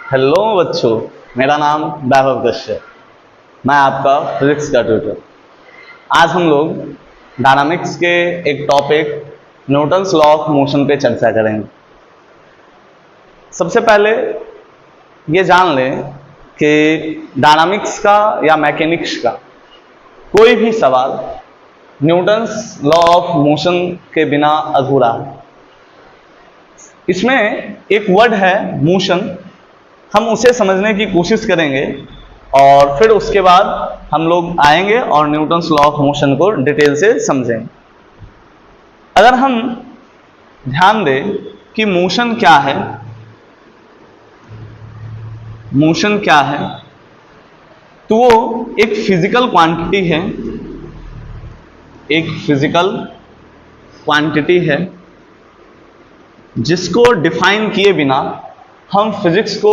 Hello बच्चों, मेरा नाम वैभव कश्यप, मैं आपका फिजिक्स का ट्यूटर। आज हम लोग डायनामिक्स के एक topic Newton's law of motion पे चर्चा करेंगे। सबसे पहले ये जान लें कि डायनामिक्स का या मैकेनिक्स का कोई भी सवाल न्यूटन्स लॉ ऑफ मोशन के बिना अधूरा है। इसमें एक वर्ड है मोशन, हम उसे समझने की कोशिश करेंगे और फिर उसके बाद हम लोग आएंगे और न्यूटन्स लॉ ऑफ मोशन को डिटेल से समझेंगे। अगर हम ध्यान दें कि मोशन क्या है, मोशन क्या है, तो वो एक फिजिकल क्वांटिटी है, एक फिजिकल क्वांटिटी है जिसको डिफाइन किए बिना हम फिजिक्स को,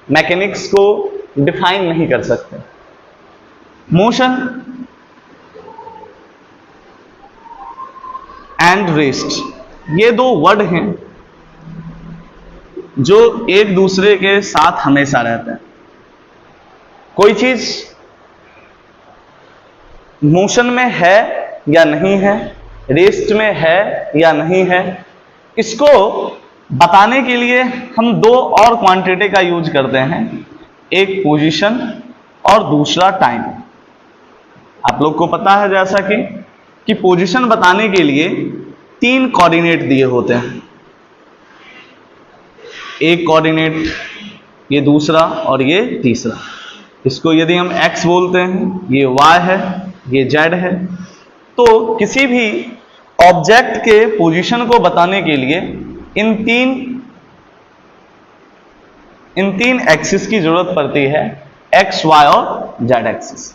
मैकेनिक्स को डिफाइन नहीं कर सकते। मोशन एंड रेस्ट, ये दो वर्ड हैं जो एक दूसरे के साथ हमेशा रहते हैं। कोई चीज मोशन में है या नहीं है, रेस्ट में है या नहीं है, इसको बताने के लिए हम दो और क्वांटिटी का यूज करते हैं, एक पोजीशन और दूसरा टाइम। आप लोग को पता है जैसा कि पोजीशन बताने के लिए तीन कोऑर्डिनेट दिए होते हैं, एक कोऑर्डिनेट, ये दूसरा और ये तीसरा। इसको यदि हम x बोलते हैं, ये y है, ये z है। तो किसी भी ऑब्जेक्ट के पोजीशन को बताने के लिए इन तीन एक्सिस की जरूरत पड़ती है, x, y और z एक्सिस।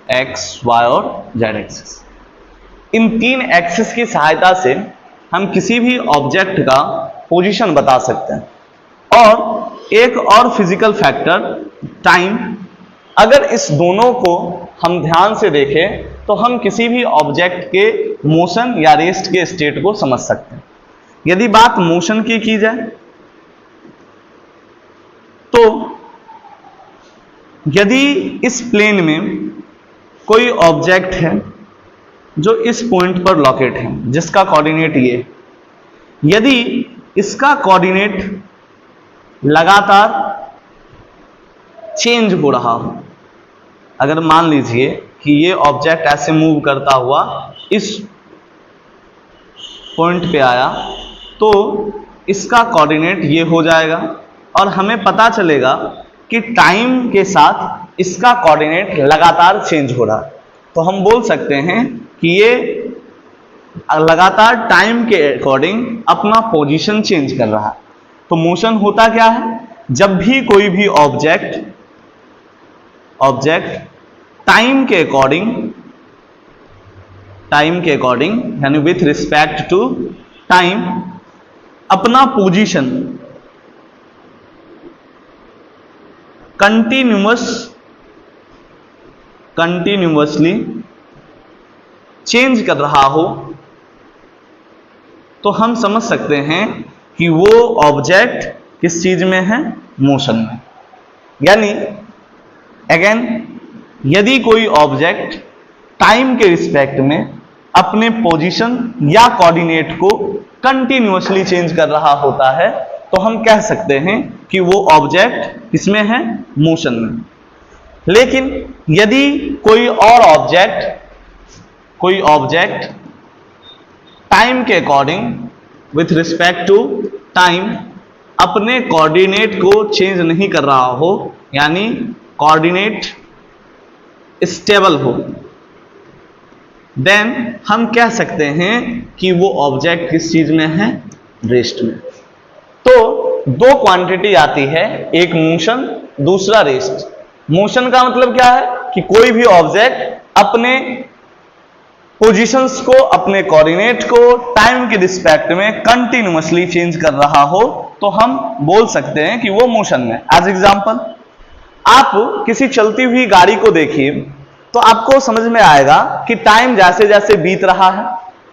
एक्स, वाई और जेड एक्सिस। इन तीन एक्सिस की सहायता से हम किसी भी ऑब्जेक्ट का पोजीशन बता सकते हैं। और एक और फिजिकल फैक्टर टाइम, अगर इस दोनों को हम ध्यान से देखें तो हम किसी भी ऑब्जेक्ट के मोशन या रेस्ट के स्टेट को समझ सकते हैं। यदि बात मोशन की जाए तो यदि इस प्लेन में कोई ऑब्जेक्ट है जो इस पॉइंट पर लोकेट है, जिसका कोऑर्डिनेट ये, यदि इसका कोऑर्डिनेट लगातार चेंज हो रहा हो, अगर मान लीजिए कि ये ऑब्जेक्ट ऐसे मूव करता हुआ इस पॉइंट पे आया, तो इसका कोऑर्डिनेट ये हो जाएगा और हमें पता चलेगा कि टाइम के साथ इसका कोऑर्डिनेट लगातार चेंज हो रहा है। तो हम बोल सकते हैं कि ये लगातार टाइम के अकॉर्डिंग अपना पोजीशन चेंज कर रहा है। तो मोशन होता क्या है, जब भी कोई भी ऑब्जेक्ट टाइम के अकॉर्डिंग यानी विथ रिस्पेक्ट टू टाइम अपना पोजीशन कंटिन्यूअसली चेंज कर रहा हो, तो हम समझ सकते हैं कि वो ऑब्जेक्ट किस चीज में है, मोशन में। यानी अगेन, यदि कोई ऑब्जेक्ट टाइम के रिस्पेक्ट में अपने पोजीशन या कोऑर्डिनेट को कंटिन्यूअसली चेंज कर रहा होता है, तो हम कह सकते हैं कि वो ऑब्जेक्ट किसमें है, मोशन में। लेकिन यदि कोई ऑब्जेक्ट टाइम के according with respect to time अपने कोऑर्डिनेट को चेंज नहीं कर रहा हो, यानी कोऑर्डिनेट स्टेबल हो, देन हम कह सकते हैं कि वो ऑब्जेक्ट किस चीज में है, रेस्ट में। तो दो क्वांटिटी आती है, एक मोशन, दूसरा रेस्ट। मोशन का मतलब क्या है कि कोई भी ऑब्जेक्ट अपने पोजीशंस को, अपने कोऑर्डिनेट को टाइम के रिस्पेक्ट में कंटिन्यूअसली चेंज कर रहा हो तो हम बोल सकते हैं कि वो मोशन में। एज एग्जांपल, आप किसी चलती हुई गाड़ी को देखिए तो आपको समझ में आएगा कि टाइम जैसे जैसे बीत रहा है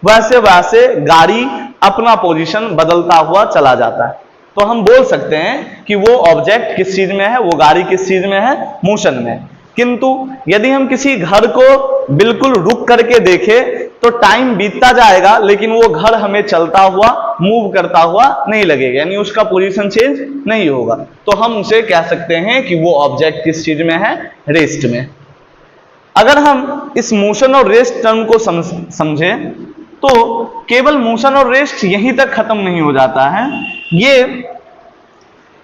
वैसे वैसे गाड़ी अपना पोजीशन बदलता हुआ चला जाता है। तो हम बोल सकते हैं कि वो ऑब्जेक्ट किस चीज में है, वो गाड़ी किस चीज में है, मोशन में। किंतु यदि हम किसी घर को बिल्कुल रुक करके देखें तो टाइम बीतता जाएगा लेकिन वो घर हमें चलता हुआ, मूव करता हुआ नहीं लगेगा, यानी उसका पोजीशन चेंज नहीं होगा। तो हम उसे कह सकते हैं कि वो ऑब्जेक्ट किस चीज में है, रेस्ट में। अगर हम इस मोशन और रेस्ट टर्म को समझें तो केवल मोशन और रेस्ट यहीं तक खत्म नहीं हो जाता है। ये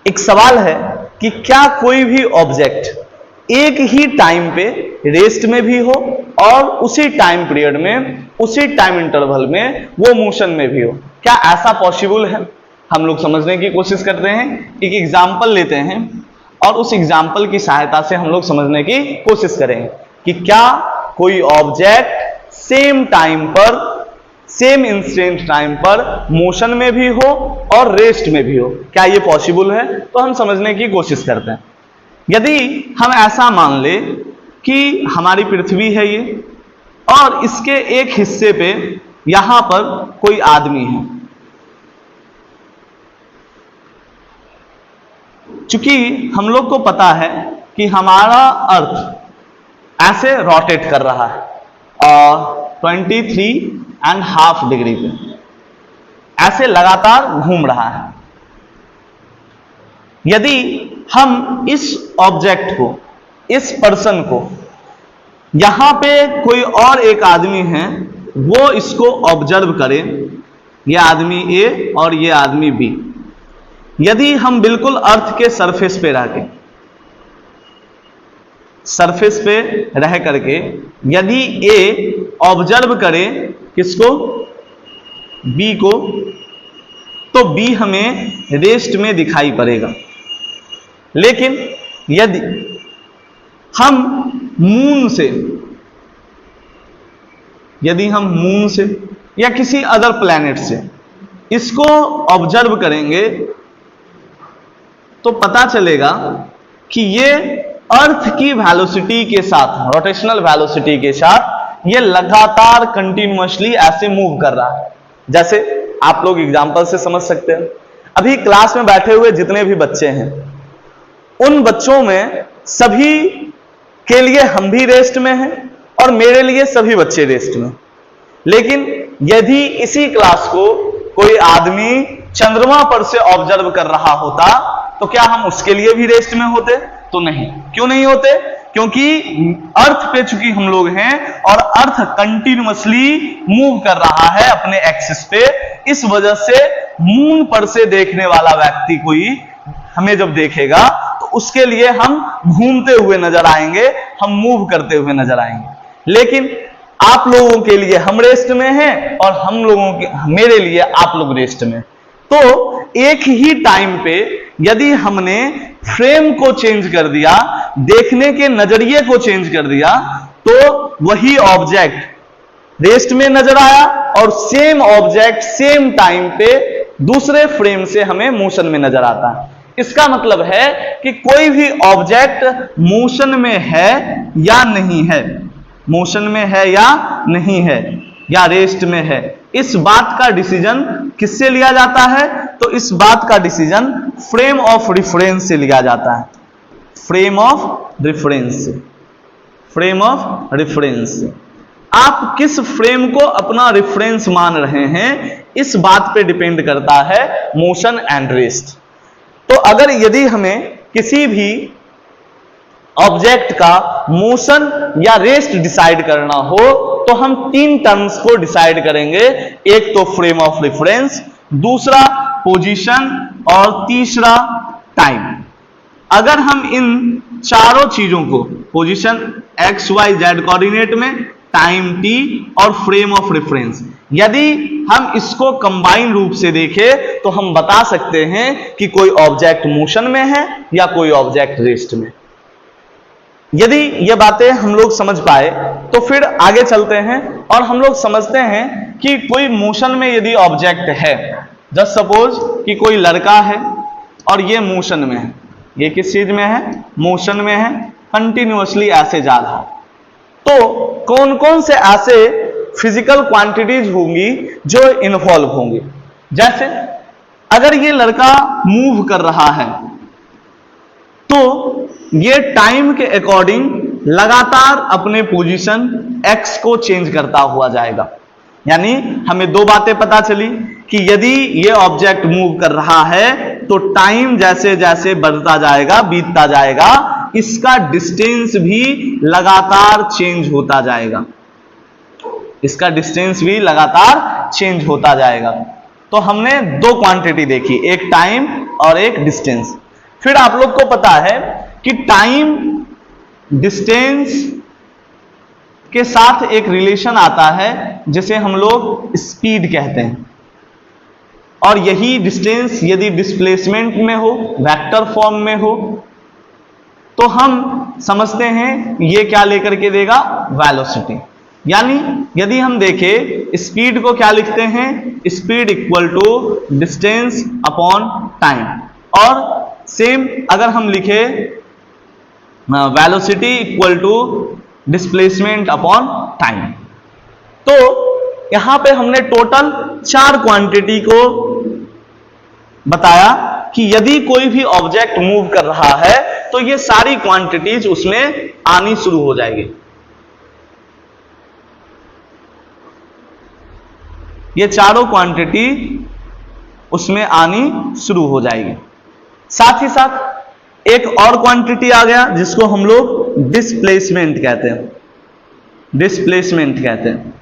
एक सवाल है कि क्या कोई भी ऑब्जेक्ट एक ही टाइम पे रेस्ट में भी हो और उसी टाइम पीरियड में, उसी टाइम इंटरवल में वो मोशन में भी हो। क्या ऐसा पॉसिबल है? हम लोग समझने की कोशिश करते हैं। एक एग्जाम्पल लेते हैं और उस एग्जाम्पल की सहायता से हम लोग समझने की कोशिश करेंगे कि क्या कोई ऑब्जेक्ट सेम टाइम पर, सेम इंस्टेंट टाइम पर मोशन में भी हो और रेस्ट में भी हो। क्या ये पॉसिबल है? तो हम समझने की कोशिश करते हैं। यदि हम ऐसा मान ले कि हमारी पृथ्वी है ये और इसके एक हिस्से पे यहां पर कोई आदमी है, चूंकि हम लोग को पता है कि हमारा अर्थ ऐसे रोटेट कर रहा है और 23.5 डिग्री पे ऐसे लगातार घूम रहा है। यदि हम इस ऑब्जेक्ट को, इस पर्सन को, यहां पे कोई और एक आदमी है वो इसको ऑब्जर्व करे, ये आदमी ए और ये आदमी बी, यदि हम बिल्कुल अर्थ के सरफेस पे रह के, सरफेस पे रह करके यदि ए ऑब्जर्व करे किसको, बी को, तो बी हमें रेस्ट में दिखाई पड़ेगा। लेकिन यदि हम मून से, यदि हम मून से या किसी अदर प्लैनेट से इसको ऑब्जर्व करेंगे तो पता चलेगा कि ये अर्थ की वेलोसिटी के साथ, रोटेशनल वेलोसिटी के साथ ये लगातार कंटिन्यूअसली ऐसे मूव कर रहा है। जैसे आप लोग एग्जांपल से समझ सकते हैं, अभी क्लास में बैठे हुए जितने भी बच्चे हैं उन बच्चों में सभी के लिए हम भी रेस्ट में हैं और मेरे लिए सभी बच्चे रेस्ट में। लेकिन यदि इसी क्लास को कोई आदमी चंद्रमा पर से ऑब्जर्व कर रहा होता तो क्या हम उसके लिए भी रेस्ट में होते? तो नहीं। क्यों नहीं होते? क्योंकि अर्थ पे चूंकि हम लोग हैं और अर्थ कंटिन्यूअसली मूव कर रहा है अपने एक्सिस पे, इस वजह से मून पर से देखने वाला व्यक्ति कोई हमें जब देखेगा तो उसके लिए हम घूमते हुए नजर आएंगे, हम मूव करते हुए नजर आएंगे। लेकिन आप लोगों के लिए हम रेस्ट में हैं और हम लोगों के, मेरे लिए आप लोग रेस्ट में। तो एक ही टाइम पे यदि हमने फ्रेम को चेंज कर दिया, देखने के नजरिए को चेंज कर दिया, तो वही ऑब्जेक्ट रेस्ट में नजर आया और सेम ऑब्जेक्ट सेम टाइम पे दूसरे फ्रेम से हमें मोशन में नजर आता है। इसका मतलब है कि कोई भी ऑब्जेक्ट मोशन में है या नहीं है, मोशन में है या नहीं है, या रेस्ट में है, इस बात का डिसीजन किससे लिया जाता है? तो इस बात का डिसीजन फ्रेम ऑफ रिफरेंस से लिया जाता है। Frame of reference, frame of reference. आप किस फ्रेम को अपना रेफरेंस मान रहे हैं इस बात पे डिपेंड करता है मोशन एंड रेस्ट। तो अगर यदि हमें किसी भी ऑब्जेक्ट का मोशन या रेस्ट डिसाइड करना हो तो हम तीन टर्म्स को डिसाइड करेंगे। एक तो फ्रेम ऑफ रेफरेंस, दूसरा पोजीशन और तीसरा टाइम। अगर हम इन चारों चीजों को, position X Y Z coordinate में, टाइम टी और फ्रेम ऑफ रेफरेंस, यदि हम इसको कंबाइन रूप से देखें तो हम बता सकते हैं कि कोई ऑब्जेक्ट मोशन में है या कोई ऑब्जेक्ट रेस्ट में। यदि ये बातें हम लोग समझ पाए तो फिर आगे चलते हैं और हम लोग समझते हैं कि कोई मोशन में यदि ऑब्जेक्ट है, जस्ट सपोज कि कोई लड़का है और ये मोशन में है, ये किस चीज में है, मोशन में है, कंटिन्यूअसली ऐसे जा रहा है, तो कौन कौन से ऐसे फिजिकल क्वांटिटीज होंगी जो इन्वॉल्व होंगी। जैसे अगर ये लड़का मूव कर रहा है तो ये टाइम के अकॉर्डिंग लगातार अपने पोजीशन x को चेंज करता हुआ जाएगा। यानी हमें दो बातें पता चली कि यदि ये ऑब्जेक्ट मूव कर रहा है तो टाइम जैसे जैसे बढ़ता जाएगा, बीतता जाएगा, इसका डिस्टेंस भी लगातार चेंज होता जाएगा, इसका डिस्टेंस भी लगातार चेंज होता जाएगा। तो हमने दो क्वांटिटी देखी, एक टाइम और एक डिस्टेंस। फिर आप लोग को पता है कि टाइम डिस्टेंस के साथ एक रिलेशन आता है जिसे हम लोग स्पीड कहते हैं, और यही डिस्टेंस यदि डिस्प्लेसमेंट में हो, वेक्टर फॉर्म में हो, तो हम समझते हैं ये क्या लेकर के देगा, वेलोसिटी। यानी यदि हम देखें स्पीड को क्या लिखते हैं, speed equal to distance upon time, और सेम अगर हम लिखे velocity equal to displacement upon time. तो यहां पे हमने टोटल 4 क्वांटिटी को बताया कि यदि कोई भी ऑब्जेक्ट मूव कर रहा है तो ये सारी क्वांटिटीज उसमें आनी शुरू हो जाएगी। ये चारों क्वांटिटी उसमें आनी शुरू हो जाएगी। साथ ही साथ एक और क्वांटिटी आ गया जिसको हम लोग डिस्प्लेसमेंट कहते हैं, डिस्प्लेसमेंट कहते हैं।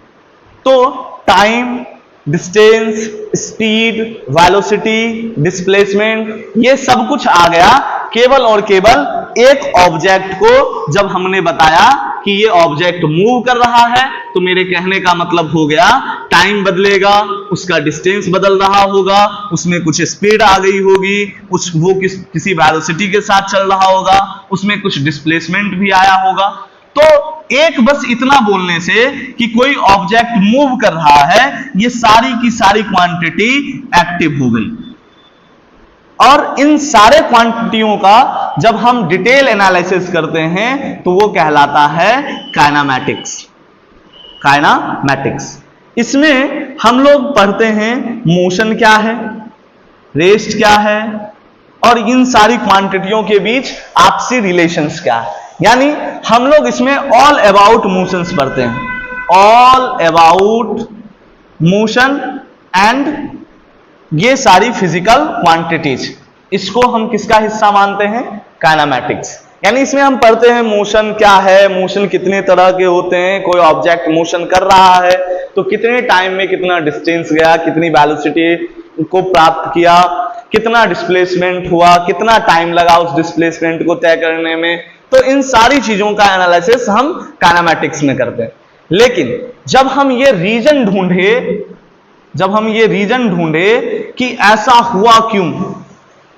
तो time, distance, speed, velocity, displacement, ये सब कुछ आ गया केवल और केवल एक ऑब्जेक्ट को जब हमने बताया कि ये ऑब्जेक्ट मूव कर रहा है, तो मेरे कहने का मतलब हो गया टाइम बदलेगा, उसका डिस्टेंस बदल रहा होगा, उसमें कुछ स्पीड आ गई होगी, वो किसी वेलोसिटी के साथ चल रहा होगा, उसमें कुछ डिस्प्लेसमेंट भी आया होगा। तो एक बस इतना बोलने से कि कोई ऑब्जेक्ट मूव कर रहा है, ये सारी की सारी क्वांटिटी एक्टिव हो गई। और इन सारे क्वांटिटियों का जब हम डिटेल एनालिसिस करते हैं तो वो कहलाता है काइनेमैटिक्स, काइनेमैटिक्स। इसमें हम लोग पढ़ते हैं मोशन क्या है, रेस्ट क्या है, और इन सारी क्वांटिटियों के बीच आपसी रिलेशंस क्या है। यानी हम लोग इसमें ऑल अबाउट मोशंस पढ़ते हैं, ऑल अबाउट मोशन एंड ये सारी फिजिकल क्वांटिटीज, इसको हम किसका हिस्सा मानते हैं, काइनेमैटिक्स। यानी इसमें हम पढ़ते हैं मोशन क्या है, मोशन कितने तरह के होते हैं, कोई ऑब्जेक्ट मोशन कर रहा है तो कितने टाइम में कितना डिस्टेंस गया, कितनी वेलोसिटी को प्राप्त किया, कितना डिस्प्लेसमेंट हुआ, कितना टाइम लगा उस डिस्प्लेसमेंट को तय करने में। तो इन सारी चीजों का एनालिसिस हम काइनेमैटिक्स में करते हैं। लेकिन जब हम ये रीजन ढूंढे कि ऐसा हुआ क्यों,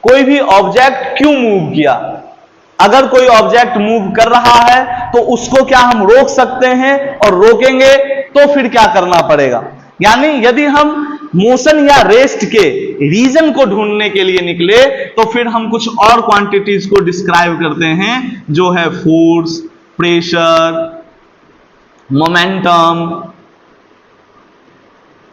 कोई भी ऑब्जेक्ट क्यों मूव किया, अगर कोई ऑब्जेक्ट मूव कर रहा है तो उसको क्या हम रोक सकते हैं, और रोकेंगे तो फिर क्या करना पड़ेगा। यानी यदि हम मोशन या रेस्ट के रीजन को ढूंढने के लिए निकले तो फिर हम कुछ और क्वांटिटीज को डिस्क्राइब करते हैं जो है फोर्स, प्रेशर,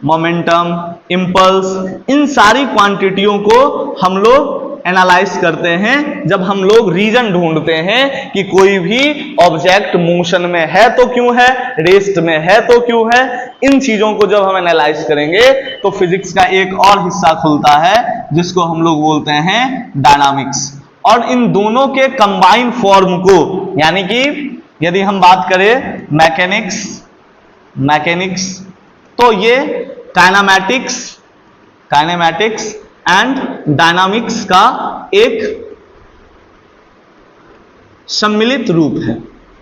मोमेंटम, इंपल्स। इन सारी क्वांटिटियों को हम लोग एनालाइज करते हैं जब हम लोग रीजन ढूंढते हैं कि कोई भी ऑब्जेक्ट मोशन में है तो क्यों है, रेस्ट में है तो क्यों है। इन चीजों को जब हम एनालाइज करेंगे तो फिजिक्स का एक और हिस्सा खुलता है जिसको हम लोग बोलते हैं डायनामिक्स। और इन दोनों के कंबाइन फॉर्म को, यानी कि यदि हम बात करें मैकेनिक्स, तो ये काइनेमैटिक्स एंड डायनामिक्स का एक सम्मिलित रूप है।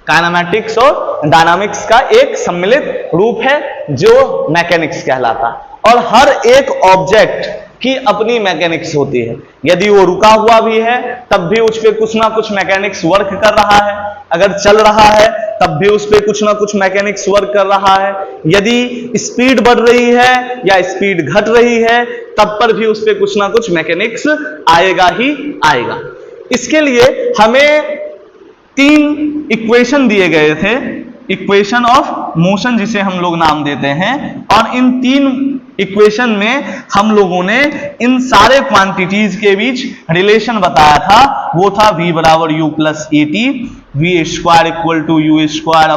काइनेमैटिक्स और डायनामिक्स का एक सम्मिलित रूप है जो मैकेनिक्स कहलाता है। और हर एक ऑब्जेक्ट की अपनी मैकेनिक्स होती है। यदि वो रुका हुआ भी है तब भी उस पर कुछ ना कुछ मैकेनिक्स वर्क कर रहा है। अगर चल रहा है तब भी उस पर कुछ ना कुछ मैकेनिक्स वर्क कर रहा है। यदि स्पीड बढ़ रही है या स्पीड घट रही है तब पर भी उस पर कुछ ना कुछ मैकेनिक्स आएगा ही आएगा। इसके लिए हमें 3 इक्वेशन दिए गए थे, इक्वेशन ऑफ मोशन जिसे हम लोग नाम देते हैं, और इन 3 इक्वेशन में हम लोगों ने इन सारे क्वांटिटीज के बीच रिलेशन बताया था। वो था v बराबर u plus a t, v square equal to u square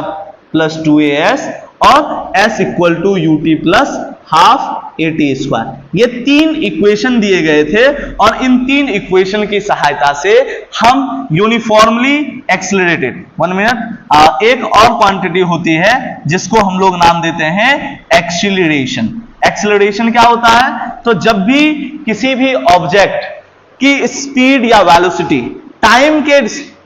plus 2as और s equal to u t plus half a t square. ये 3 इक्वेशन दिए गए थे और इन 3 इक्वेशन की सहायता से हम यूनिफॉर्मली एक्सेलरेटेड, 1 मिनट, एक और क्वांटिटी होती है जिसको हम लोग नाम देते हैं एक्सीलरेशन। एक्सेलरेशन क्या होता है? तो जब भी किसी भी ऑब्जेक्ट की स्पीड या वेलोसिटी टाइम के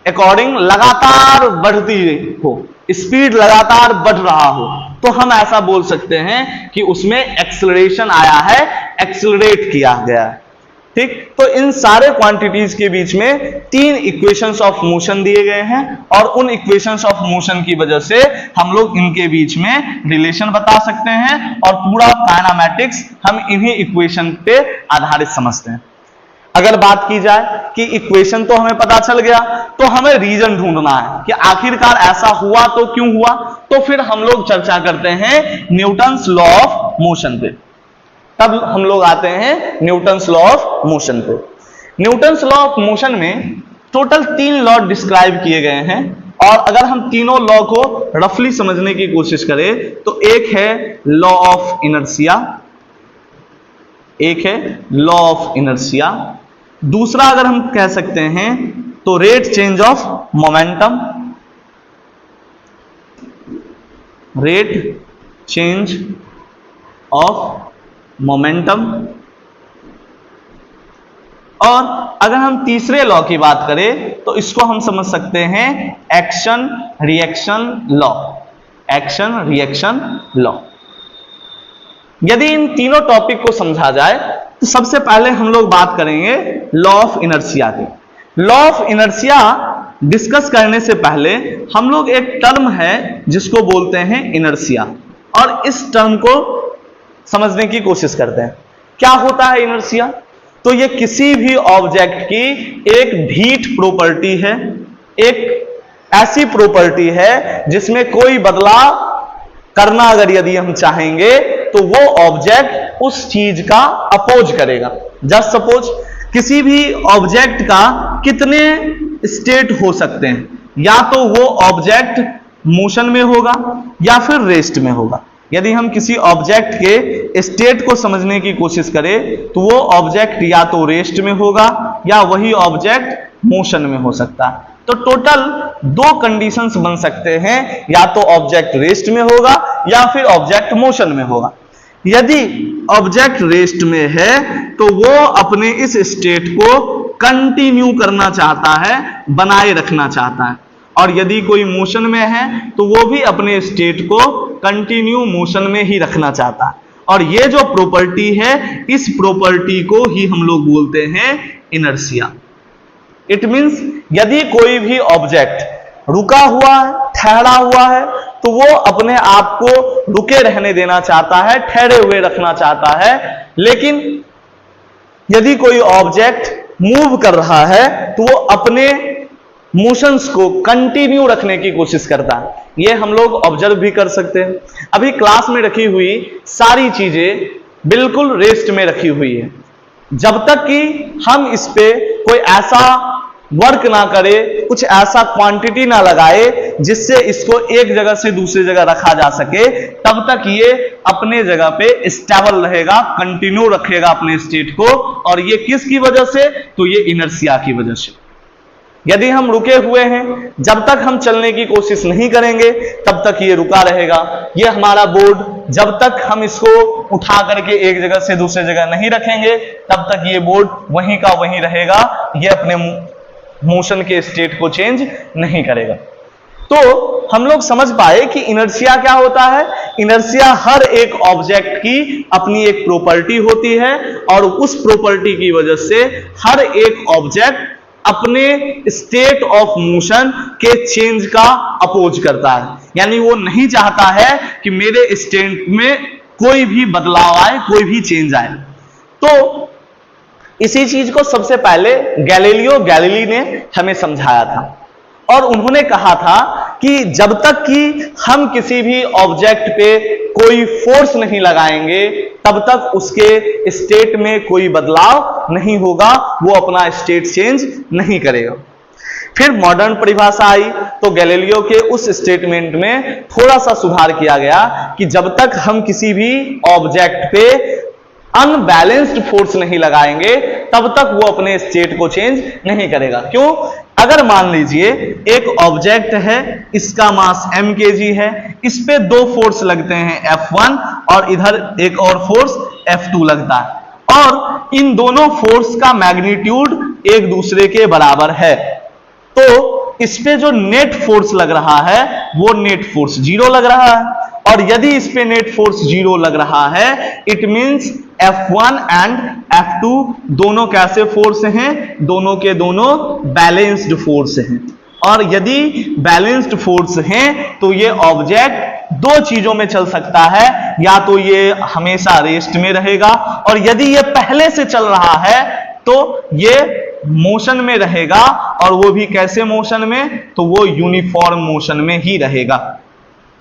अकॉर्डिंग लगातार बढ़ती हो, स्पीड लगातार बढ़ रहा हो, तो हम ऐसा बोल सकते हैं कि उसमें एक्सेलरेशन आया है, एक्सेलरेट किया गया है। ठीक, तो इन सारे क्वांटिटीज के बीच में 3 इक्वेशंस ऑफ मोशन दिए गए हैं और उन इक्वेशंस ऑफ मोशन की वजह से हम लोग इनके बीच में रिलेशन बता सकते हैं और पूरा काइनेमैटिक्स हम इन्हीं इक्वेशन पे आधारित समझते हैं। अगर बात की जाए कि इक्वेशन तो हमें पता चल गया, तो हमें रीजन ढूंढना है कि आखिरकार ऐसा हुआ तो क्यों हुआ। तो फिर हम लोग चर्चा करते हैं न्यूटन्स लॉ ऑफ मोशन पे। तब हम लोग आते हैं न्यूटन्स लॉ ऑफ मोशन पे। न्यूटन्स लॉ ऑफ मोशन में टोटल 3 लॉ डिस्क्राइब किए गए हैं और अगर हम तीनों लॉ को रफली समझने की कोशिश करें तो एक है लॉ ऑफ इनर्शिया, एक है लॉ ऑफ इनर्शिया, दूसरा अगर हम कह सकते हैं तो rate change of momentum, rate change of momentum, और अगर हम तीसरे लॉ की बात करें तो इसको हम समझ सकते हैं action reaction law, action reaction law. यदि इन तीनों टॉपिक को समझा जाए तो सबसे पहले हम लोग बात करेंगे लॉ ऑफ इनर्शिया की। लॉ ऑफ इनर्शिया डिस्कस करने से पहले हम लोग एक टर्म है जिसको बोलते हैं इनर्शिया, और इस टर्म को समझने की कोशिश करते हैं। क्या होता है इनर्शिया? तो ये किसी भी ऑब्जेक्ट की एक ढीठ प्रॉपर्टी है, एक ऐसी प्रॉपर्टी है जिसमें कोई बदलाव करना अगर यदि हम चाहेंगे तो वो ऑब्जेक्ट उस चीज का अपोज करेगा। जस्ट सपोज किसी भी ऑब्जेक्ट का कितने स्टेट हो सकते हैं, या तो वो ऑब्जेक्ट मोशन में होगा या फिर रेस्ट में होगा। यदि हम किसी ऑब्जेक्ट के स्टेट को समझने की कोशिश करें तो वो ऑब्जेक्ट या तो रेस्ट में होगा या वही ऑब्जेक्ट मोशन में हो सकता है। तो टोटल 2 कंडीशंस बन सकते हैं, या तो ऑब्जेक्ट रेस्ट में होगा या फिर ऑब्जेक्ट मोशन में होगा। यदि ऑब्जेक्ट रेस्ट में है तो वो अपने इस स्टेट को कंटिन्यू करना चाहता है, बनाए रखना चाहता है, और यदि कोई मोशन में है तो वो भी अपने स्टेट को कंटिन्यू मोशन में ही रखना चाहता है। और ये जो प्रॉपर्टी है, इस प्रॉपर्टी को ही हम लोग बोलते हैं इनर्शिया। इट मींस यदि कोई भी ऑब्जेक्ट रुका हुआ है, ठहरा हुआ है, तो वो अपने आप को रुके रहने देना चाहता है, ठहरे हुए रखना चाहता है। लेकिन यदि कोई ऑब्जेक्ट मूव कर रहा है तो वो अपने मोशंस को कंटिन्यू रखने की कोशिश करता है। ये हम लोग ऑब्जर्व भी कर सकते हैं। अभी क्लास में रखी हुई सारी चीजें बिल्कुल रेस्ट में रखी हुई है, जब तक कि हम इस पे कोई ऐसा वर्क ना करे, कुछ ऐसा क्वांटिटी ना लगाए जिससे इसको एक जगह से दूसरी जगह रखा जा सके, तब तक ये अपने जगह पे स्टेबल रहेगा, कंटिन्यू रखेगा अपने स्टेट को। और ये किसकी वजह से? तो ये इनर्शिया की वजह से। यदि हम रुके हुए हैं, जब तक हम चलने की कोशिश नहीं करेंगे तब तक ये रुका रहेगा। ये हमारा बोर्ड, जब तक हम इसको उठा करके एक जगह से दूसरी जगह नहीं रखेंगे तब तक ये बोर्ड वहीं का वहीं रहेगा, ये अपने मोशन के स्टेट को चेंज नहीं करेगा। तो हम लोग समझ पाए कि इनर्शिया क्या होता है। इनर्शिया हर एक ऑब्जेक्ट की अपनी एक प्रॉपर्टी होती है और उस प्रॉपर्टी की वजह से हर एक ऑब्जेक्ट अपने स्टेट ऑफ मोशन के चेंज का अपोज करता है, यानी वो नहीं चाहता है कि मेरे स्टेट में कोई भी बदलाव आए, कोई भी चेंज आए। तो इसी चीज को सबसे पहले गैलीलियो गैलीली ने हमें समझाया था, और उन्होंने कहा था कि जब तक कि हम किसी भी ऑब्जेक्ट पे कोई फोर्स नहीं लगाएंगे तब तक उसके स्टेट में कोई बदलाव नहीं होगा, वो अपना स्टेट चेंज नहीं करेगा। फिर मॉडर्न परिभाषा आई तो गैलीलियो के उस स्टेटमेंट में थोड़ा सा सुधार किया गया कि जब तक हम किसी भी ऑब्जेक्ट पे अनबैलेंस्ड फोर्स नहीं लगाएंगे तब तक वो अपने स्टेट को चेंज नहीं करेगा। क्यों? अगर मान लीजिए एक ऑब्जेक्ट है, इसका मास m kg है, इस पे दो फोर्स लगते हैं F1 और इधर एक और फोर्स F2 लगता है, और इन दोनों फोर्स का मैग्नीट्यूड एक दूसरे के बराबर है, तो इस पे जो नेट फोर्स लग रहा है वो नेट फोर्स 0 लग रहा है। और यदि इस पे नेट फोर्स 0 लग रहा है, it means F1 and F2 दोनों कैसे फोर्स हैं? दोनों के दोनों बैलेंस्ड फोर्स हैं। और यदि बैलेंस्ड फोर्स हैं तो ये ऑब्जेक्ट दो चीजों में चल सकता है, या तो ये हमेशा रेस्ट में रहेगा, और यदि ये पहले से चल रहा है तो ये मोशन में रहेगा, और वो भी कैसे मोशन में? तो वो यूनिफॉर्म मोशन में ही रहेगा।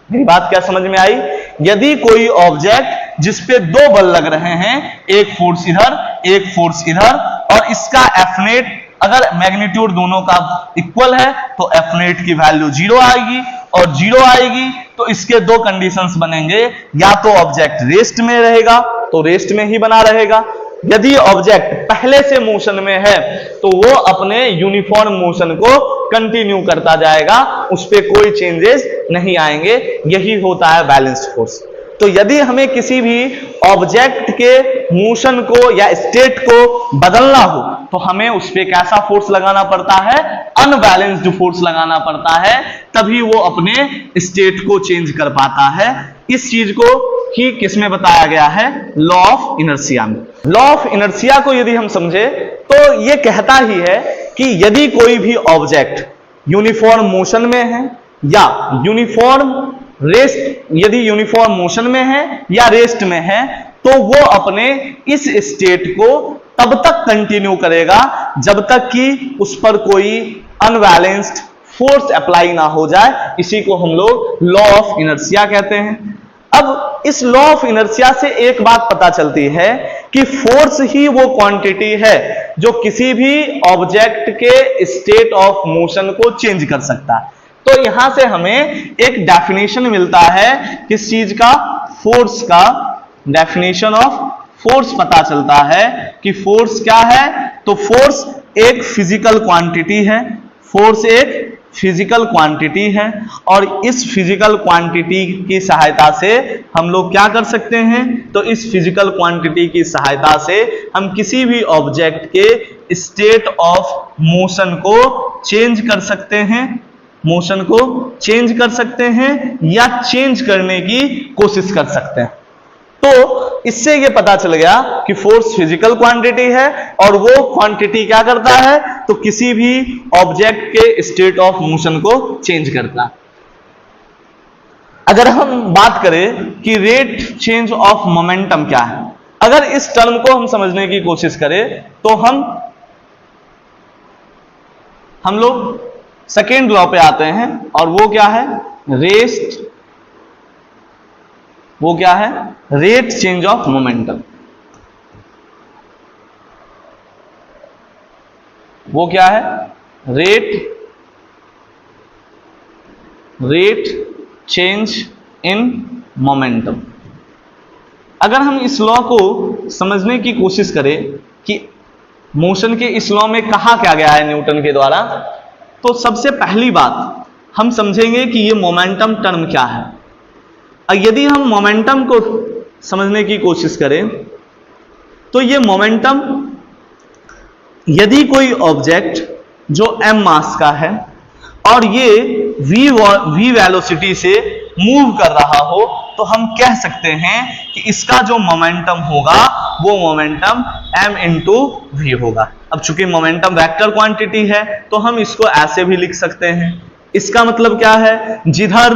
मेरी बात क्या समझ में आई? यदि कोई ऑब्जेक्ट जिस पे दो बल लग रहे हैं, एक फोर्स इधर एक फोर्स इधर, और इसका F नेट अगर मैग्नीट्यूड दोनों का इक्वल है तो F नेट की वैल्यू 0 आएगी, और 0 आएगी तो इसके दो कंडीशंस बनेंगे, या तो ऑब्जेक्ट रेस्ट में रहेगा तो रेस्ट में ही बना रहेगा, यदि ऑब्जेक्ट पहले से मोशन में है तो वो अपने यूनिफॉर्म मोशन को कंटिन्यू करता जाएगा, उस पे कोई चेंजेस नहीं आएंगे। यही होता है बैलेंस्ड फोर्स। तो यदि हमें किसी भी ऑब्जेक्ट के मोशन को या स्टेट को बदलना हो तो हमें उस पे कैसा फोर्स लगाना पड़ता है? अनबैलेंस्ड फोर्स लगाना पड़ता है, तभी वो अपने स्टेट को चेंज कर पाता है। इस चीज को ही किसमें बताया गया है? लॉ ऑफ इनर्शिया में। लॉ ऑफ इनर्शिया को यदि हम समझे तो ये कहता ही है कि यदि कोई भी ऑब्जेक्ट यूनिफॉर्म मोशन में है या यूनिफॉर्म रेस्ट, यदि यूनिफॉर्म मोशन में है या रेस्ट में है, तो वो अपने इस स्टेट को तब तक कंटिन्यू करेगा जब तक कि उस पर कोई अनबैलेंस्ड फोर्स अप्लाई ना हो जाए। इसी को हम लोग लॉ ऑफ इनर्शिया कहते हैं। अब इस लॉ ऑफ इनर्शिया से एक बात पता चलती है कि फोर्स ही वो क्वांटिटी है जो किसी भी ऑब्जेक्ट के स्टेट ऑफ मोशन को चेंज कर सकता है। तो यहां से हमें एक डेफिनेशन मिलता है किस चीज का? फोर्स का। डेफिनेशन ऑफ फोर्स पता चलता है कि फोर्स क्या है? तो फोर्स एक फिजिकल क्वांटिटी है। फोर्स एक फिजिकल क्वांटिटी है, और इस फिजिकल क्वांटिटी की सहायता से हम लोग क्या कर सकते हैं? तो इस फिजिकल क्वांटिटी की सहायता से हम किसी भी ऑब्जेक्ट के स्टेट ऑफ मोशन को चेंज कर सकते हैं, मोशन को चेंज कर सकते हैं या चेंज करने की कोशिश कर सकते हैं। तो इससे ये पता चल गया कि फोर्स फिजिकल क्वांटिटी है, और वो क्वांटिटी क्या करता है? तो किसी भी ऑब्जेक्ट के स्टेट ऑफ मोशन को चेंज करता है। अगर हम बात करें कि रेट चेंज ऑफ मोमेंटम क्या है, अगर इस टर्म को हम समझने की कोशिश करें तो हम लोग सेकेंड लॉ पे आते हैं, और वो क्या है? Rate change of momentum. वो क्या है? Rate change in momentum. अगर हम इस लॉ को समझने की कोशिश करें कि मोशन के इस लॉ में कहा क्या गया है न्यूटन के द्वारा, तो सबसे पहली बात हम समझेंगे कि ये मोमेंटम टर्म क्या है। यदि हम मोमेंटम को समझने की कोशिश करें तो ये मोमेंटम, यदि कोई ऑब्जेक्ट जो m मास का है और ये v वेलोसिटी से मूव कर रहा हो, तो हम कह सकते हैं कि इसका जो मोमेंटम होगा वो मोमेंटम m इंटू वी होगा। अब चूंकि मोमेंटम वेक्टर क्वांटिटी है तो हम इसको ऐसे भी लिख सकते हैं। इसका मतलब क्या है, जिधर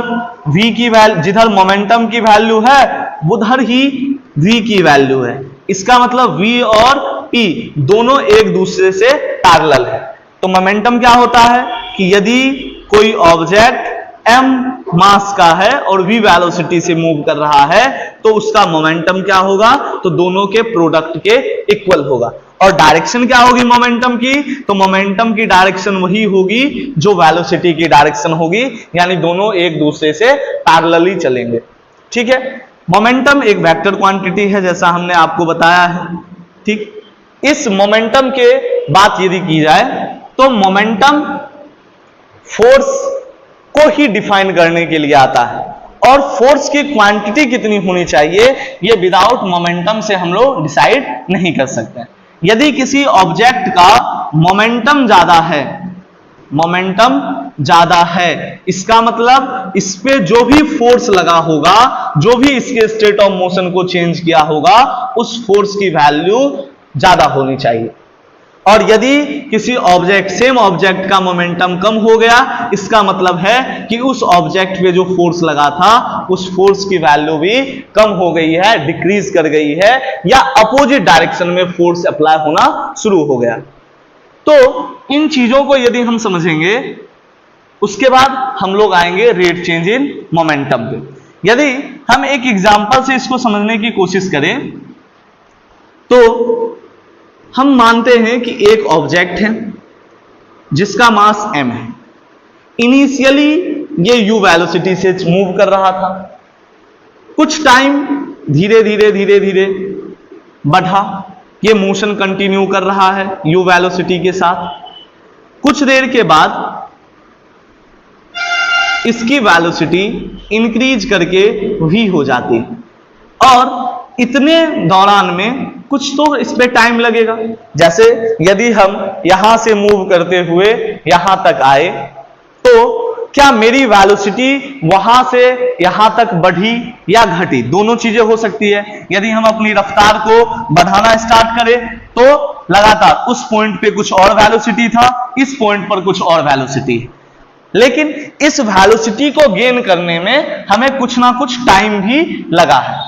v की वैल्यू, जिधर मोमेंटम की वैल्यू है उधर ही v की वैल्यू है। इसका मतलब v और p दोनों एक दूसरे से पैरेलल है। तो मोमेंटम क्या होता है कि यदि कोई ऑब्जेक्ट m मास का है और v वेलोसिटी से मूव कर रहा है तो उसका मोमेंटम क्या होगा, तो दोनों के प्रोडक्ट के इक्वल होगा। और डायरेक्शन क्या होगी मोमेंटम की, तो मोमेंटम की डायरेक्शन वही होगी जो वेलोसिटी की डायरेक्शन होगी, यानी दोनों एक दूसरे से पैरेलली चलेंगे। ठीक है, मोमेंटम एक वेक्टर क्वांटिटी है जैसा हमने आपको बताया है। ठीक, इस मोमेंटम के बात यदि की जाए तो मोमेंटम फोर्स को ही डिफाइन करने के लिए आता है, और फोर्स की क्वांटिटी कितनी होनी चाहिए ये विदाउट मोमेंटम से हम लोग डिसाइड नहीं कर सकते। यदि किसी ऑब्जेक्ट का मोमेंटम ज्यादा है, मोमेंटम ज्यादा है, इसका मतलब इस पे जो भी फोर्स लगा होगा, जो भी इसके स्टेट ऑफ मोशन को चेंज किया होगा, उस फोर्स की वैल्यू ज्यादा होनी चाहिए। और यदि किसी ऑब्जेक्ट, सेम ऑब्जेक्ट का मोमेंटम कम हो गया, इसका मतलब है कि उस ऑब्जेक्ट पे जो फोर्स लगा था उस फोर्स की वैल्यू भी कम हो गई है, डिक्रीज कर गई है, या अपोजिट डायरेक्शन में फोर्स अप्लाई होना शुरू हो गया। तो इन चीजों को यदि हम समझेंगे उसके बाद हम लोग आएंगे रेट चेंज इन मोमेंटम पे। यदि हम एक एग्जांपल से इसको समझने की कोशिश करें तो हम मानते हैं कि एक ऑब्जेक्ट है जिसका मास m है। इनिशियली ये u वेलोसिटी से मूव कर रहा था, कुछ टाइम धीरे धीरे धीरे धीरे बढ़ा, ये मोशन कंटिन्यू कर रहा है u वेलोसिटी के साथ। कुछ देर के बाद इसकी वेलोसिटी इंक्रीज करके v हो जाती है, और इतने दौरान में कुछ तो इस पे टाइम लगेगा। जैसे यदि हम यहां से मूव करते हुए यहां तक आए तो क्या मेरी वेलोसिटी वहां से यहां तक बढ़ी या घटी, दोनों चीजें हो सकती है। यदि हम अपनी रफ्तार को बढ़ाना स्टार्ट करें तो लगातार उस पॉइंट पे कुछ और वेलोसिटी था, इस पॉइंट पर कुछ और वेलोसिटी है, लेकिन इस वेलोसिटी को गेन करने में हमें कुछ ना कुछ टाइम भी लगा है।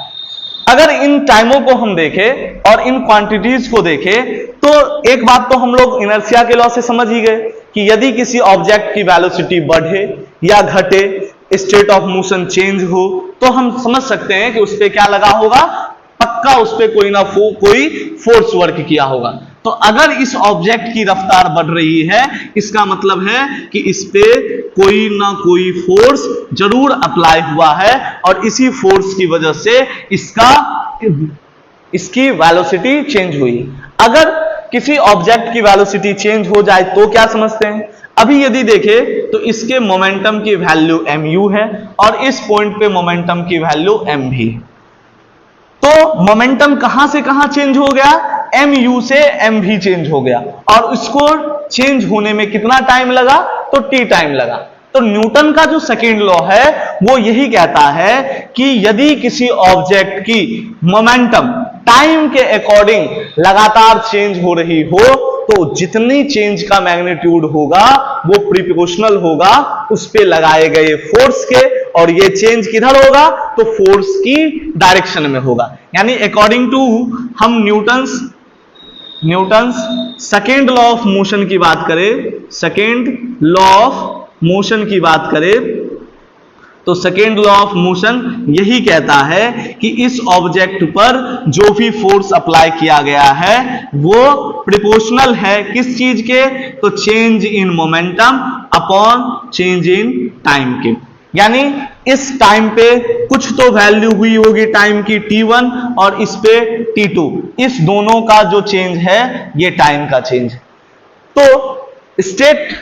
अगर इन टाइमों को हम देखें और इन क्वांटिटीज को देखें तो एक बात तो हम लोग इनर्शिया के लॉ से समझ ही गए कि यदि किसी ऑब्जेक्ट की वेलोसिटी बढ़े या घटे, स्टेट ऑफ मोशन चेंज हो, तो हम समझ सकते हैं कि उस पर क्या लगा होगा, पक्का उस पर कोई ना कोई फोर्स वर्क किया होगा। तो अगर इस ऑब्जेक्ट की रफ्तार बढ़ रही है, इसका मतलब है कि इस पे कोई ना कोई फोर्स जरूर अप्लाई हुआ है, और इसी फोर्स की वजह से इसकी वेलोसिटी चेंज हुई। अगर किसी ऑब्जेक्ट की वेलोसिटी चेंज हो जाए तो क्या समझते हैं, अभी यदि देखें तो इसके मोमेंटम की वैल्यू mu है और इस पॉइंट पे मोमेंटम की वैल्यू m भी। तो मोमेंटम कहां से कहां चेंज हो गया, mu से m भी चेंज हो गया, और इसको चेंज होने में कितना टाइम लगा, तो t टाइम लगा। तो न्यूटन का जो सेकेंड लॉ है वो यही कहता है कि यदि किसी ऑब्जेक्ट की मोमेंटम टाइम के अकॉर्डिंग लगातार चेंज हो रही हो तो जितनी चेंज का मैग्नीट्यूड होगा वो प्रोपोर्शनल होगा उस पे लगाए गए फोर्स के, और ये चेंज किधर होगा, तो फोर्स की डायरेक्शन में होगा। यानी अकॉर्डिंग टू हम Newton's second law of motion की बात करें, सेकेंड लॉ ऑफ मोशन की बात करें तो सेकेंड लॉ ऑफ मोशन यही कहता है कि इस ऑब्जेक्ट पर जो भी फोर्स अप्लाई किया गया है वो प्रोपोर्शनल है किस चीज के, तो change in momentum upon change in time के। यानी इस टाइम पे कुछ तो वैल्यू हुई होगी टाइम की t1 और इस पे t2, इस दोनों का जो चेंज है ये टाइम का चेंज है। तो state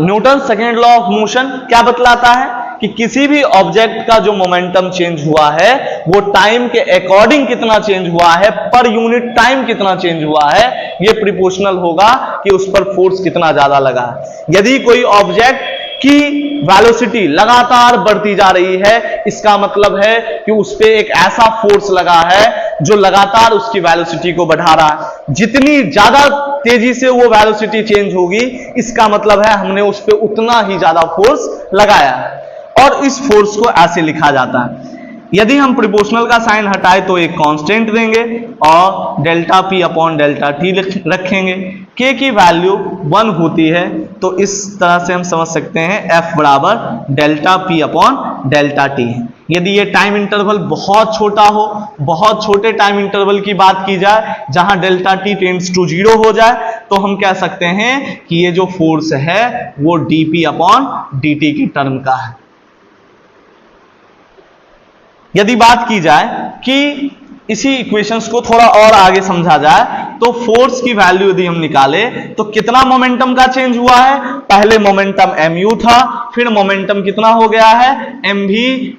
Newton second law of motion क्या बतलाता है कि किसी भी ऑब्जेक्ट का जो मोमेंटम चेंज हुआ है वो टाइम के अकॉर्डिंग कितना चेंज हुआ है, पर यूनिट टाइम कितना चेंज हुआ है, ये प्रोपोर्शनल होगा कि उस पर फोर्स कितना ज्यादा लगा है। यदि कोई ऑब्जेक्ट कि वेलोसिटी लगातार बढ़ती जा रही है, इसका मतलब है कि उस पे एक ऐसा फोर्स लगा है जो लगातार उसकी वेलोसिटी को बढ़ा रहा है। जितनी ज्यादा तेजी से वो वेलोसिटी चेंज होगी, इसका मतलब है हमने उस पे उतना ही ज्यादा फोर्स लगाया है। और इस फोर्स को ऐसे लिखा जाता है, यदि हम प्रोपोर्शनल का साइन हटाए तो एक कांस्टेंट देंगे और delta P upon delta T रखेंगे। के की वैल्यू 1 होती है, तो इस तरह से हम समझ सकते हैं F बराबर delta P upon delta T है। यदि ये टाइम इंटरवल बहुत छोटा हो, बहुत छोटे टाइम इंटरवल की बात की जाए जहां डेल्टा टी टेंड्स टू 0 हो जाए, तो हम कह सकते हैं कि ये जो फोर्स है वो dp अपॉन dt की टर्म का है। यदि बात की जाए कि इसी इक्वेशंस को थोड़ा और आगे समझा जाए, तो फोर्स की वैल्यू यदि हम निकाले तो कितना मोमेंटम का चेंज हुआ है, पहले मोमेंटम mu था, फिर मोमेंटम कितना हो गया है mv,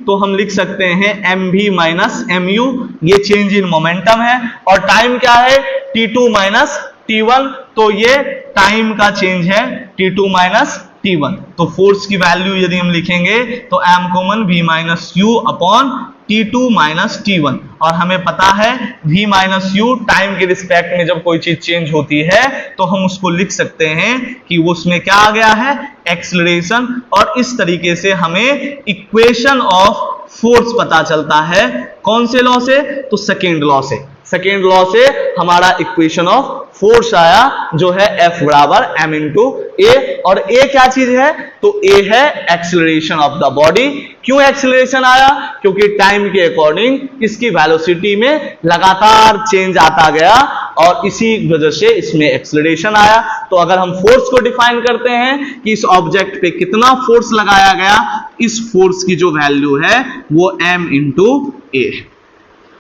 तो हम लिख सकते हैं mv माइनस mu, ये चेंज इन मोमेंटम है। और टाइम क्या है t2 माइनस t1, तो ये टाइम का चेंज है t2 माइनस t1। तो फोर्स की वैल्यू यदि हम लिखेंगे तो m common v minus u upon t2 minus t1, और हमें पता है v माइनस u टाइम के रिस्पेक्ट में जब कोई चीज चेंज होती है तो हम उसको लिख सकते हैं कि वो उसमें क्या आ गया है एक्सीलरेशन। और इस तरीके से हमें इक्वेशन ऑफ फोर्स पता चलता है, कौन से लॉ से, तो सेकेंड लॉ से। सेकेंड लॉ से हमारा इक्वेशन ऑफ फोर्स आया जो है F बराबर m इंटू ए। और ए क्या चीज है, तो ए है एक्सीलरेशन ऑफ द बॉडी। क्यों एक्सीलरेशन आया, क्योंकि टाइम के अकॉर्डिंग इसकी वेलोसिटी में लगातार चेंज आता गया और इसी वजह से इसमें एक्सीलरेशन आया। तो अगर हम फोर्स को डिफाइन करते हैं कि इस ऑब्जेक्ट पे कितना फोर्स लगाया गया, इस फोर्स की जो वैल्यू है वो m इंटू ए।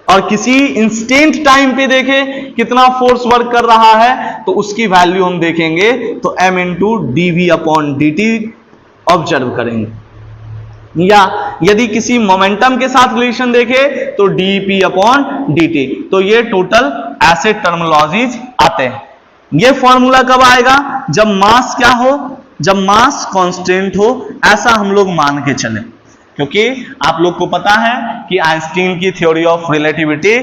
और किसी इंस्टेंट टाइम पे देखें कितना फोर्स वर्क कर रहा है, तो उसकी वैल्यू हम देखेंगे तो m into d v upon d t observe करेंगे। या यदि किसी मोमेंटम के साथ रिलेशन देखे तो dp अपॉन dt। तो ये टोटल ऐसे टर्मिनोलॉजीज आते हैं। ये फॉर्मूला कब आएगा, जब मास क्या हो, जब मास कांस्टेंट हो, ऐसा हम लोग मान के चले। क्योंकि आप लोग को पता है कि आइंस्टीन की थ्योरी ऑफ रिलेटिविटी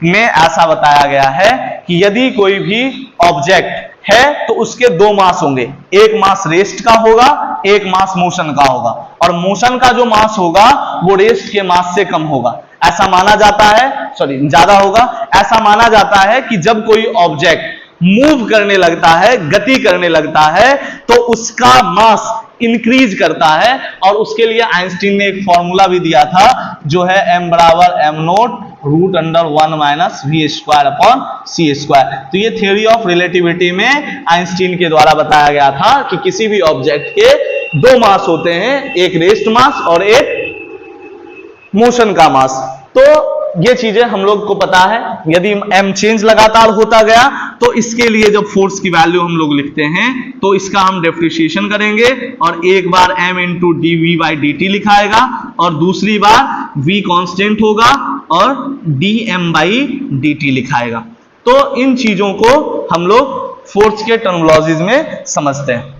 में ऐसा बताया गया है कि यदि कोई भी ऑब्जेक्ट है तो उसके दो मास होंगे, एक मास रेस्ट का होगा, एक मास मोशन का होगा, और मोशन का जो मास होगा वो रेस्ट के मास से कम होगा। ऐसा माना जाता है, ज्यादा होगा। ऐसा माना जाता है कि जब कोई ऑब्जेक्ट मूव करने लगता है, गति करने लगता है, तो उसका मास इंक्रीज करता है। और उसके लिए आइंस्टीन ने एक फॉर्मूला भी दिया था जो है m बराबर m naught root under 1 minus v square upon c square. तो ये थ्योरी ऑफ रिलेटिविटी में आइंस्टीन के द्वारा बताया गया था कि किसी भी ऑब्जेक्ट के दो मास होते हैं, एक रेस्ट मास और एक मोशन का मास। तो ये चीजें हम लोग को पता है। यदि m चेंज लगातार होता गया तो इसके लिए जब फोर्स की वैल्यू हम लोग लिखते हैं तो इसका हम डिफरेंशिएशन करेंगे, और एक बार m into d v by d t लिखाएगा और दूसरी बार v कांस्टेंट होगा और dm बाई डी टी लिखाएगा। तो इन चीजों को हम लोग फोर्स के टर्मिनोलॉजीज में समझते हैं।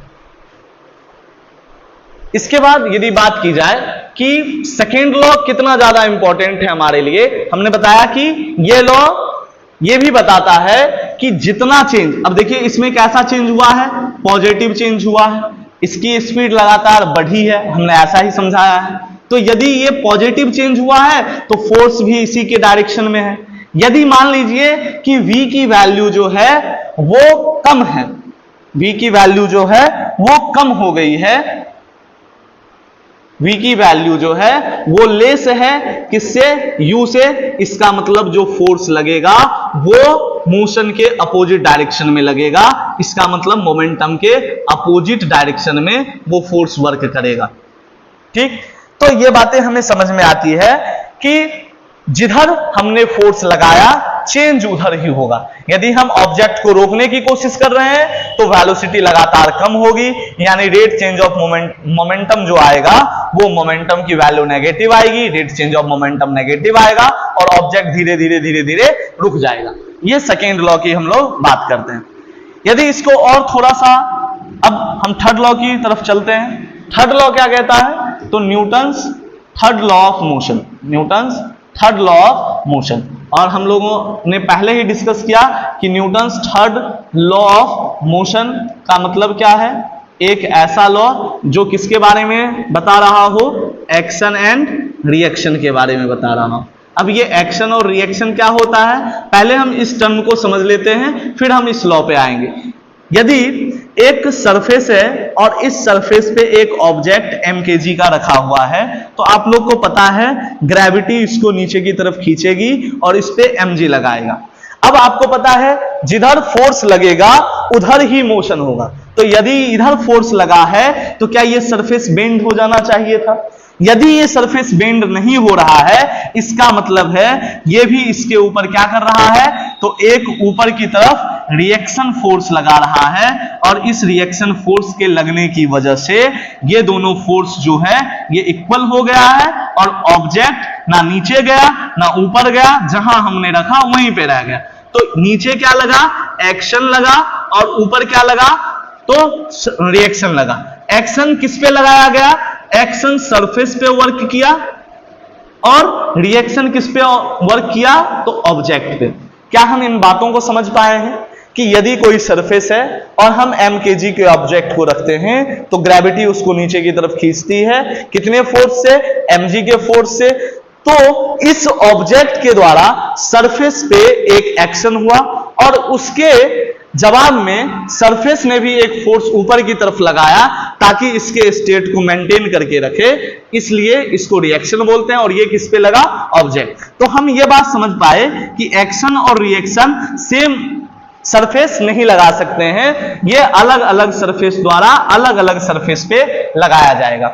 इसके बाद यदि बात की जाए कि सेकेंड लॉ कितना ज्यादा इंपॉर्टेंट है हमारे लिए, हमने बताया कि ये लॉ ये भी बताता है कि जितना चेंज, अब देखिए इसमें कैसा चेंज हुआ है, पॉजिटिव चेंज हुआ है, इसकी स्पीड लगातार बढ़ी है, हमने ऐसा ही समझाया है। तो यदि ये पॉजिटिव चेंज हुआ है तो फोर्स भी इसी के डायरेक्शन में है। यदि मान लीजिए कि v की वैल्यू जो है वो कम है, v की वैल्यू जो है वो कम हो गई है, v की वैल्यू जो है वो लेस है किससे, u से, इसका मतलब जो फोर्स लगेगा वो मोशन के अपोजिट डायरेक्शन में लगेगा। इसका मतलब मोमेंटम के अपोजिट डायरेक्शन में वो फोर्स वर्क करेगा। ठीक, तो ये बातें हमें समझ में आती है कि जिधर हमने फोर्स लगाया चेंज उधर ही होगा। यदि हम ऑब्जेक्ट को रोकने की कोशिश कर रहे हैं तो वेलोसिटी लगातार कम होगी, यानी रेट चेंज ऑफ मोमेंटम जो आएगा वो मोमेंटम की वैल्यू नेगेटिव आएगी, rate change of momentum negative आएगा और ऑब्जेक्ट धीरे धीरे रुक जाएगा। ये सेकेंड लॉ की हम लोग बात करते हैं। यदि इसको और थोड़ा सा, अब हम थर्ड लॉ की तरफ चलते हैं। थर्ड लॉ क्या कहता है? तो Newton's third law of motion, Newton's third law of motion. और हम लोगों ने पहले ही डिस्कस किया कि Newton's third law of motion का मतलब क्या है? एक ऐसा लॉ जो किसके बारे में बता रहा हो? एक्शन एंड रिएक्शन के बारे में बता रहा हो। अब ये एक्शन और रिएक्शन क्या होता है, पहले हम इस टर्म को समझ लेते हैं, फिर हम इस लॉ पे आएंगे। यदि एक सरफेस है और इस सरफेस पे एक ऑब्जेक्ट mkg का रखा हुआ है, तो आप लोग को पता है ग्रेविटी इसको नीचे की तरफ खींचेगी और इस पे mg लगाएगा। अब आपको पता है जिधर फोर्स लगेगा उधर ही मोशन होगा, तो यदि इधर फोर्स लगा है तो क्या ये सरफेस बेंड हो जाना चाहिए था? यदि ये सरफेस बेंड नहीं हो रहा है, इसका मतलब है ये भी इसके ऊपर क्या कर रहा है? तो एक ऊपर की तरफ रिएक्शन फोर्स लगा रहा है, और इस रिएक्शन फोर्स के लगने की वजह से ये दोनों फोर्स जो है ये इक्वल हो गया है, और ऑब्जेक्ट ना नीचे गया ना ऊपर गया, जहां हमने रखा वहीं पे रह गया। तो नीचे क्या लगा? एक्शन लगा, और ऊपर क्या लगा? तो रिएक्शन लगा। एक्शन किस पे लगाया गया? एक्शन सरफेस पे वर्क किया, और रिएक्शन किस पे वर्क किया? तो ऑब्जेक्ट पे। क्या हम इन बातों को समझ पाए हैं कि यदि कोई सरफेस है और हम mkg के ऑब्जेक्ट को रखते हैं, तो ग्रेविटी उसको नीचे की तरफ खींचती है, कितने फोर्स से? mg के फोर्स से। तो इस ऑब्जेक्ट के द्वारा सरफेस पे एक एक्शन हुआ, और उसके जवाब में सरफेस ने भी एक फोर्स ऊपर की तरफ लगाया ताकि इसके स्टेट को मेंटेन करके रखे, इसलिए इसको रिएक्शन बोलते हैं। और ये किस पे लगा? ऑब्जेक्ट। तो हम ये बात समझ पाए कि एक्शन और रिएक्शन सेम सरफेस नहीं लगा सकते हैं, ये अलग अलग सरफेस द्वारा अलग अलग सरफेस पे लगाया जाएगा।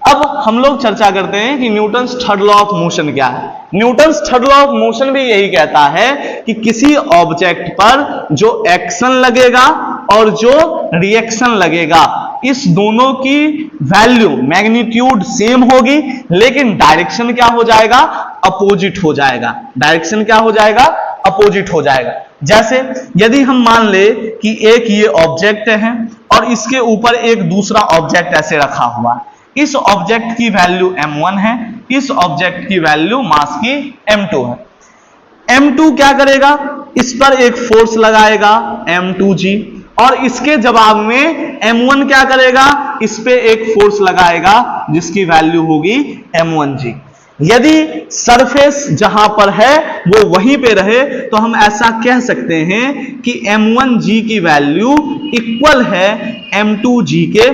अब हम लोग चर्चा करते हैं कि Newton's third law of motion क्या है। Newton's third law of motion भी यही कहता है कि किसी ऑब्जेक्ट पर जो एक्शन लगेगा और जो रिएक्शन लगेगा, इस दोनों की वैल्यू मैग्नीट्यूड सेम होगी, लेकिन डायरेक्शन क्या हो जाएगा? अपोजिट हो जाएगा। डायरेक्शन क्या हो जाएगा? अपोजिट हो जाएगा। जैसे यदि हम मान ले कि एक ये ऑब्जेक्ट है और इसके ऊपर एक दूसरा ऑब्जेक्ट ऐसे रखा हुआ है, इस ऑब्जेक्ट की वैल्यू m1 है, इस ऑब्जेक्ट की वैल्यू मास की m2 है। m2 क्या करेगा? इस पर एक फोर्स लगाएगा m2g, और इसके जवाब में m1 क्या करेगा? इस पे एक फोर्स लगाएगा जिसकी वैल्यू होगी m1g। यदि सरफेस जहां पर है वो वहीं पे रहे, तो हम ऐसा कह सकते हैं कि m1g की वैल्यू इक्वल है m2g के,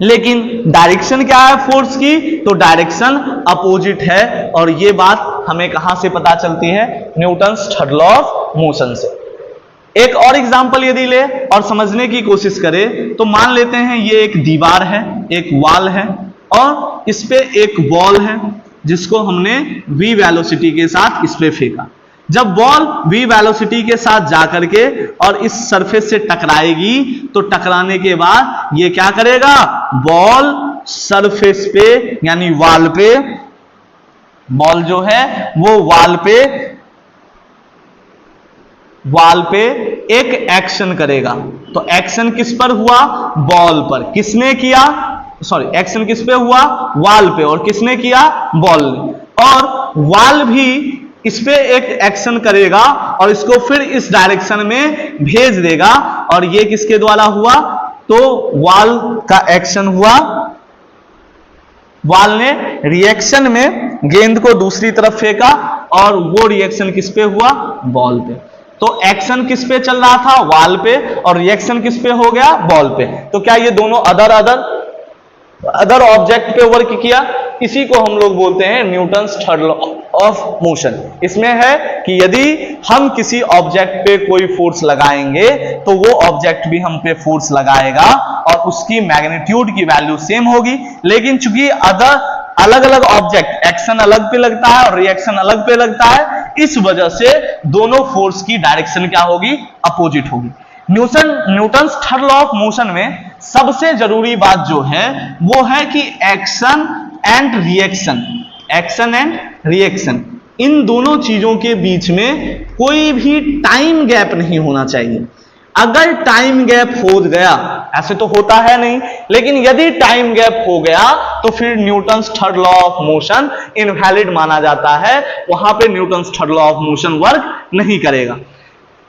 लेकिन डायरेक्शन क्या है फोर्स की? तो डायरेक्शन अपोजिट है। और ये बात हमें कहां से पता चलती है? Newton's third law of motion से। एक और एग्जांपल यदि ले और समझने की कोशिश करें, तो मान लेते हैं ये एक दीवार है, एक वॉल है, और इस पे एक बॉल है जिसको हमने v वेलोसिटी के साथ इस पे फेंका। जब बॉल v वेलोसिटी के साथ जाकर के और इस सरफेस से टकराएगी, तो टकराने के बाद ये क्या करेगा? बॉल सरफेस पे यानी वॉल पे, बॉल जो है वो वॉल पे एक एक्शन करेगा। तो एक्शन किस पर हुआ? बॉल पर। किसने किया? सॉरी, एक्शन किस पे हुआ? वॉल पे। और किसने किया? बॉल ने। और वॉल भी इस पे एक एक्शन करेगा और इसको फिर इस डायरेक्शन में भेज देगा, और ये किसके द्वारा हुआ? तो वॉल का एक्शन हुआ, वॉल ने रिएक्शन में गेंद को दूसरी तरफ फेंका, और वो रिएक्शन किस पे हुआ? बॉल पे। तो एक्शन किस पे चल रहा था? वॉल पे, और रिएक्शन किस पे हो गया? बॉल पे। तो क्या ये दोनों अदर ऑब्जेक्ट पे वर्क किया? इसी को हम लोग बोलते हैं Newton's third law of motion. इसमें है कि यदि हम किसी ऑब्जेक्ट पे कोई फोर्स लगाएंगे, तो वो ऑब्जेक्ट भी हम पे फोर्स लगाएगा और उसकी मैग्नीट्यूड की वैल्यू सेम होगी, लेकिन चूंकि अलग अलग ऑब्जेक्ट, एक्शन अलग पे लगता है और रिएक्शन अलग पे लगता है, इस वजह से दोनों फोर्स की डायरेक्शन क्या होगी? अपोजिट होगी। Newton's third law of motion में सबसे जरूरी बात जो है वो है कि एक्शन एंड रिएक्शन, इन दोनों चीजों के बीच में कोई भी टाइम गैप नहीं होना चाहिए। अगर टाइम गैप हो गया, ऐसे तो होता है नहीं, लेकिन यदि टाइम गैप हो गया तो फिर Newton's third law of motion invalid माना जाता है, वहां पे Newton's third law of motion work नहीं करेगा।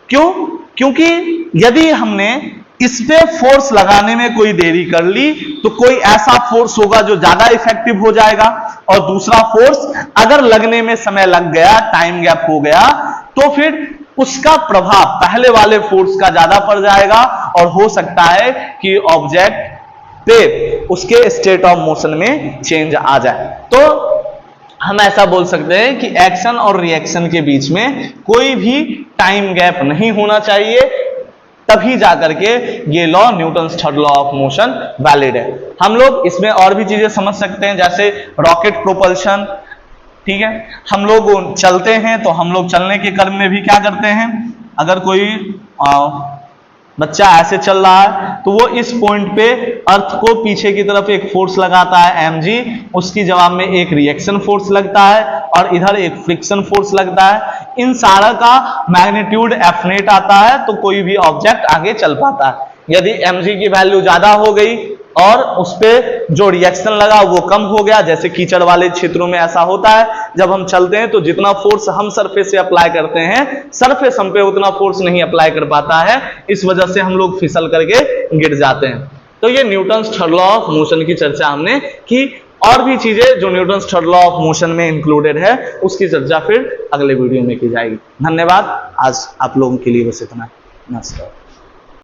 क्यों? क्योंकि यदि हमने इस पे फोर्स लगाने में कोई देरी कर ली तो कोई ऐसा फोर्स होगा जो ज्यादा इफेक्टिव हो जाएगा, और दूसरा फोर्स अगर लगने में समय लग गया, टाइम गैप हो गया, तो फिर उसका प्रभाव पहले वाले फोर्स का ज्यादा पड़ जाएगा और हो सकता है कि ऑब्जेक्ट पे उसके स्टेट ऑफ मोशन में चेंज आ जाए। तो हम ऐसा बोल सकते हैं कि एक्शन और रिएक्शन के बीच में कोई भी टाइम गैप नहीं होना चाहिए, तभी जाकर के ये law, Newton's third law of motion valid है। हम लोग इसमें और भी चीजें समझ सकते हैं, जैसे रॉकेट प्रोपल्शन। ठीक है, हम लोग चलते हैं तो हम लोग चलने के क्रम में भी क्या करते हैं, अगर कोई बच्चा ऐसे चल रहा है तो वो इस पॉइंट पे अर्थ को पीछे की तरफ एक फोर्स लगाता है mg, उसकी जवाब में एक रिएक्शन फोर्स लगता है और इधर एक फ्रिक्शन फोर्स लगता है। इन सारा का मैग्नीट्यूड F नेट आता है तो कोई भी ऑब्जेक्ट आगे चल पाता है। यदि mg की वैल्यू ज्यादा हो गई और उस पे जो रिएक्शन लगा वो कम हो गया, जैसे कीचड़ वाले क्षेत्रों में ऐसा होता है, जब हम चलते हैं तो जितना फोर्स हम सरफेस से अप्लाई करते हैं, सरफेस हम पे उतना फोर्स नहीं अप्लाई कर पाता है, इस वजह से हम लोग फिसल करके गिर जाते हैं। तो ये Newton's third law of motion की चर्चा हमने की। और भी चीजें जो Newton's third law of motion में इंक्लूडेड है उसकी चर्चा फिर अगले वीडियो में की जाएगी। धन्यवाद, आज आप लोगों के लिए बस इतना। नमस्कार।